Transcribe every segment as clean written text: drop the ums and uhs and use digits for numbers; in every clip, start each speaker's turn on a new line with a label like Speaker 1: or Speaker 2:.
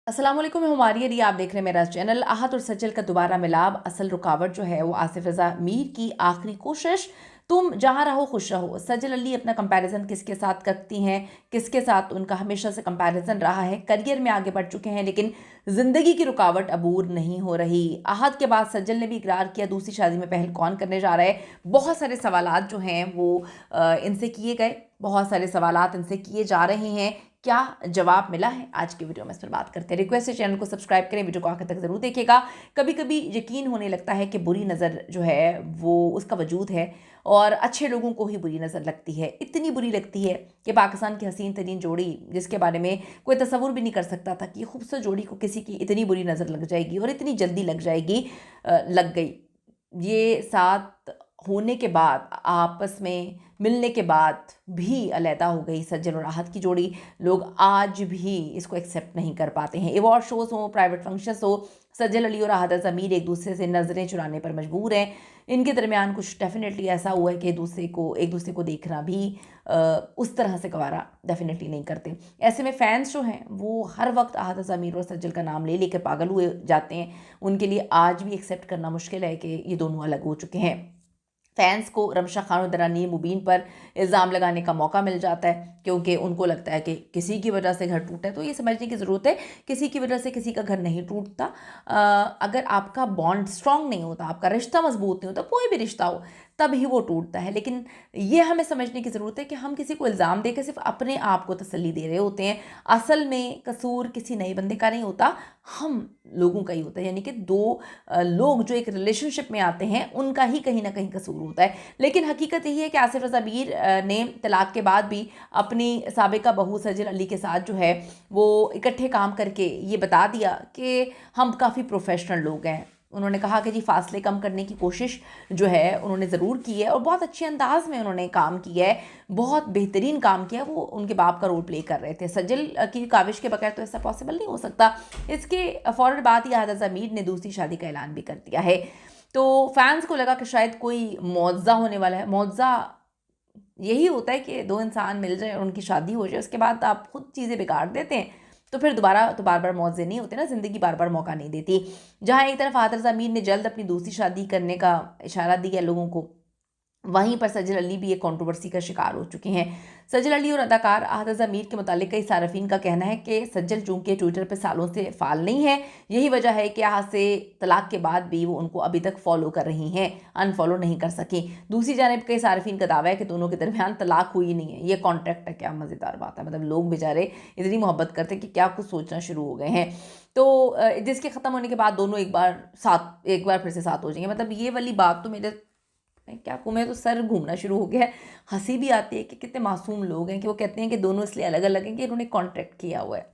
Speaker 1: अस्सलाम वालेकुम, मैं हमारी यदि आप देख रहे हैं मेरा चैनल। आहत और सज्जल का दोबारा मिलाप, असल रुकावट जो है वो आसिफ रज़ा मीर की आखिरी कोशिश। तुम जहाँ रहो खुश रहो। सज्जल अली अपना कंपैरिजन किसके साथ करती हैं, किसके साथ उनका हमेशा से कंपैरिजन रहा है। करियर में आगे बढ़ चुके हैं लेकिन ज़िंदगी की रुकावट अबूर नहीं हो रही। आहत के बाद सज्जल ने भी इकरार किया दूसरी शादी में पहल कौन करने जा रहा है। बहुत सारे सवालात जो हैं वो इनसे किए गए, बहुत सारे सवालात इनसे किए जा रहे हैं। क्या जवाब मिला है, आज की वीडियो में इस पर बात करते हैं। रिक्वेस्ट है चैनल को सब्सक्राइब करें, वीडियो को आखिर तक ज़रूर देखिएगा। कभी कभी यकीन होने लगता है कि बुरी नज़र जो है वो उसका वजूद है और अच्छे लोगों को ही बुरी नज़र लगती है। इतनी बुरी लगती है कि पाकिस्तान की हसीन तरीन जोड़ी जिसके बारे में कोई तसव्वुर भी नहीं कर सकता था कि खूबसूरत जोड़ी को किसी की इतनी बुरी नज़र लग जाएगी और इतनी जल्दी लग जाएगी, लग गई। ये साथ होने के बाद, आपस में मिलने के बाद भी अलहदा हो गई सज्जल और आहत की जोड़ी। लोग आज भी इसको एक्सेप्ट नहीं कर पाते हैं। अवार्ड शोज़ हो, प्राइवेट फंक्शंस हो, सज्जल अली और आहत ज़मीर एक दूसरे से नज़रें चुराने पर मजबूर हैं। इनके दरमियान कुछ डेफिनेटली ऐसा हुआ है कि एक दूसरे को देखना भी उस तरह से गवारा डेफिनेटली नहीं करते। ऐसे में फ़ैन्स जो हैं वो हर वक्त आहत ज़मीर और सज्जल का नाम ले लेकर पागल हुए जाते हैं। उनके लिए आज भी एक्सेप्ट करना मुश्किल है कि ये दोनों अलग हो चुके हैं। फैंस को रमशा खान और दरानीर मुबीन पर इल्ज़ाम लगाने का मौका मिल जाता है क्योंकि उनको लगता है कि किसी की वजह से घर टूटा है। तो ये समझने की ज़रूरत है, किसी की वजह से किसी का घर नहीं टूटता। अगर आपका बॉन्ड स्ट्रांग नहीं होता, आपका रिश्ता मजबूत नहीं होता, कोई भी रिश्ता हो, तब ही वो टूटता है। लेकिन ये हमें समझने की ज़रूरत है कि हम किसी को इल्ज़ाम देकर सिर्फ अपने आप को तसल्ली दे रहे होते हैं। असल में कसूर किसी नए बंदे का नहीं होता, हम लोगों का ही होता है। यानी कि दो लोग जो एक रिलेशनशिप में आते हैं उनका ही कहीं ना कहीं कसूर होता है। लेकिन हकीकत यही है कि आसिफ रज़ा मीर ने तलाक के बाद भी अपनी साबिका बहू सज्जल अली के साथ जो है वो इकट्ठे काम करके ये बता दिया कि हम काफ़ी प्रोफेशनल लोग हैं। उन्होंने कहा कि जी फासले कम करने की कोशिश जो है उन्होंने ज़रूर की है और बहुत अच्छे अंदाज में उन्होंने काम किया है, बहुत बेहतरीन काम किया। वो उनके बाप का रोल प्ले कर रहे थे। सज्जल की काविश के बगैर तो ऐसा पॉसिबल नहीं हो सकता। इसके फ़ौरन बाद ही आहत ज़मीर ने दूसरी शादी का ऐलान भी कर दिया है। तो फैंस को लगा कि शायद कोई मुआवजा होने वाला है। मुआवजा यही होता है कि दो इंसान मिल जाए और उनकी शादी हो जाए, उसके बाद आप खुद चीज़ें बिगाड़ देते हैं तो फिर दोबारा तो बार बार मौजे नहीं होते ना, ज़िंदगी बार बार मौका नहीं देती। जहाँ एक तरफ आहत रज़ा मीर ने जल्द अपनी दूसरी शादी करने का इशारा दिया लोगों को, वहीं पर सज्जल अली भी एक कंट्रोवर्सी का शिकार हो चुके हैं। सज्जल अली और अदाकार आहत ज़मीर के मुतालिक कई सार्फिन का कहना है कि सज्जल चूंकि ट्विटर पर सालों से फाल नहीं है, यही वजह है कि आहत से तलाक के बाद भी वो उनको अभी तक फॉलो कर रही हैं, अनफॉलो नहीं कर सकी। दूसरी जानिब कई सार्फिन का दावा है कि दोनों के दरमियान तलाक हुई नहीं है। ये कॉन्ट्रैक्ट है। क्या मज़ेदार बात है, मतलब लोग बेचारे इतनी मोहब्बत करते कि क्या कुछ सोचना शुरू हो गए हैं। तो जिसके ख़त्म होने के बाद दोनों एक बार फिर से साथ हो जाएंगे। मतलब ये वाली बात तो मेरे क्या कहूँ, मैं तो सर घूमना शुरू हो गया है। हंसी भी आती है कि कितने मासूम लोग हैं कि वो कहते हैं कि दोनों इसलिए अलग अलग हैं कि इन्होंने कॉन्ट्रैक्ट किया हुआ है।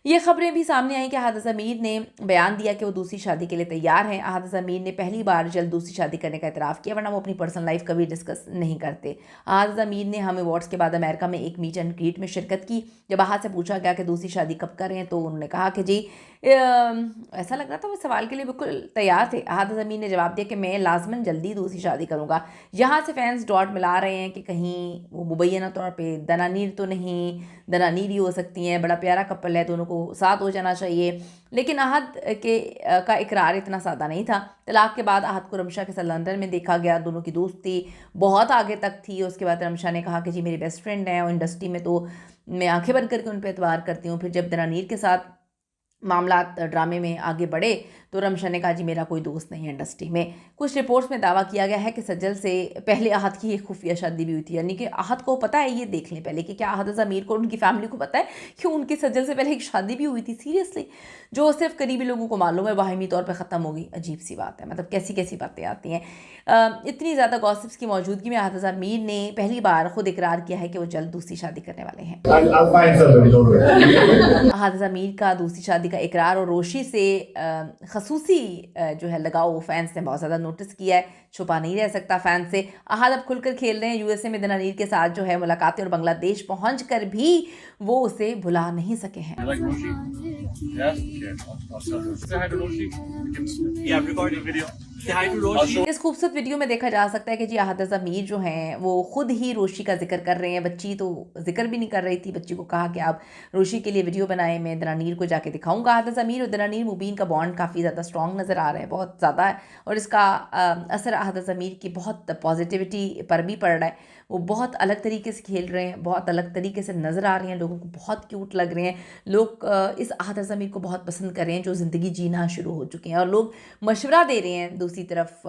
Speaker 1: ये खबरें भी सामने आई कि आहत ज़मीर ने बयान दिया कि वो दूसरी शादी के लिए तैयार हैं। आहत ज़मीर ने पहली बार जल्द दूसरी शादी करने का इतराफ़ किया, वरना वो अपनी पर्सनल लाइफ कभी डिस्कस नहीं करते। आहत ज़मीर ने हम अवार्ड्स के बाद अमेरिका में एक मीट एंड ग्रीट में शिरकत की। जब आहत से पूछा गया कि दूसरी शादी कब करें तो उन्होंने कहा कि जी ऐसा लग रहा था वो सवाल के लिए बिल्कुल तैयार थे। आहत ज़मीर ने जवाब दिया कि मैं लाजमन जल्दी दूसरी शादी करूँगा। यहाँ से फैंस डॉट मिला रहे हैं कि कहीं वो मुबैना तौर पे दनानीर तो नहीं, दनानीर ही हो सकती हैं, बड़ा प्यारा कपल है, दोनों को साथ हो जाना चाहिए। लेकिन आहत का इकरार इतना सादा नहीं था। तलाक के बाद आहत को रमशा के साथ लंदन में देखा गया, दोनों की दोस्ती बहुत आगे तक थी। उसके बाद रमशा ने कहा कि जी मेरी बेस्ट फ्रेंड है और इंडस्ट्री में तो मैं आंखें बंद करके उन पर एतबार करती हूँ। फिर जब दनानीर के साथ मामलात ड्रामे में आगे बढ़े तो रमशा ने कहा जी मेरा कोई दोस्त नहीं है इंडस्ट्री में। कुछ रिपोर्ट्स में दावा किया गया है कि सज्जल से पहले आहत की एक खुफिया शादी भी हुई थी। यानी कि आहत को पता है, ये देख लें पहले कि क्या आहत ज़मीर को, उनकी फैमिली को पता है कि उनकी सज्जल से पहले एक शादी भी हुई थी। सीरियसली, जो सिर्फ करीबी लोगों को मालूम है, बाहमी तौर पर ख़त्म हो गई। अजीब सी बात है, मतलब कैसी कैसी बातें आती हैं। इतनी ज़्यादा गॉसिप्स की मौजूदगी में आहत ज़मीर ने पहली बार खुद इकरार किया है कि वो जल्द दूसरी शादी करने वाले हैं। आहत ज़मीर का दूसरी शादी का इकरार और रोशी से खसूसी जो है लगाव फैंस ने बहुत ज़्यादा नोटिस किया है, छुपा नहीं रह सकता फैंस से। आहत अब खुलकर खेल रहे हैं। यूएसए में दनानीर के साथ जो है मुलाकातें और बांग्लादेश पहुंचकर भी वो उसे भुला नहीं सके हैं।
Speaker 2: Yes? Okay. Awesome. Say hi to Roshi. Yeah, I'm recording video.
Speaker 1: इस खूबसूरत वीडियो में देखा जा सकता है कि जी अहाद ज़मीर जो हैं वो खुद ही रोशी का जिक्र कर रहे हैं। बच्ची तो जिक्र भी नहीं कर रही थी। बच्ची को कहा कि आप रोशी के लिए वीडियो बनाएं, मैं दरानीर को जाके दिखाऊंगा। अहाद ज़मीर और दरानीर मुबीन का बॉन्ड काफ़ी ज़्यादा स्ट्रॉन्ग नज़र आ रहा है, बहुत ज़्यादा है। और इसका असर अहाद ज़मीर की बहुत पॉजिटिविटी पर भी पड़ रहा है। वो बहुत अलग तरीके से खेल रहे हैं, बहुत अलग तरीके से नज़र आ रही हैं, लोगों को बहुत क्यूट लग रहे हैं। लोग इस अहाद ज़मीर को बहुत पसंद कर रहे हैं जो ज़िंदगी जीना शुरू हो चुके हैं। और लोग मशवरा दे रहे हैं दूसरी तरफ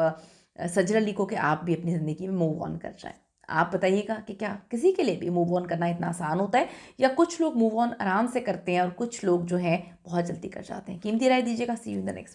Speaker 1: सजर अली को कि आप भी अपनी ज़िंदगी में मूव ऑन कर जाएं। आप बताइएगा कि क्या किसी के लिए भी मूव ऑन करना इतना आसान होता है, या कुछ लोग मूव ऑन आराम से करते हैं और कुछ लोग जो हैं बहुत जल्दी कर जाते हैं? कीमती राय दीजिएगा। सी यू इन द नेक्स्ट।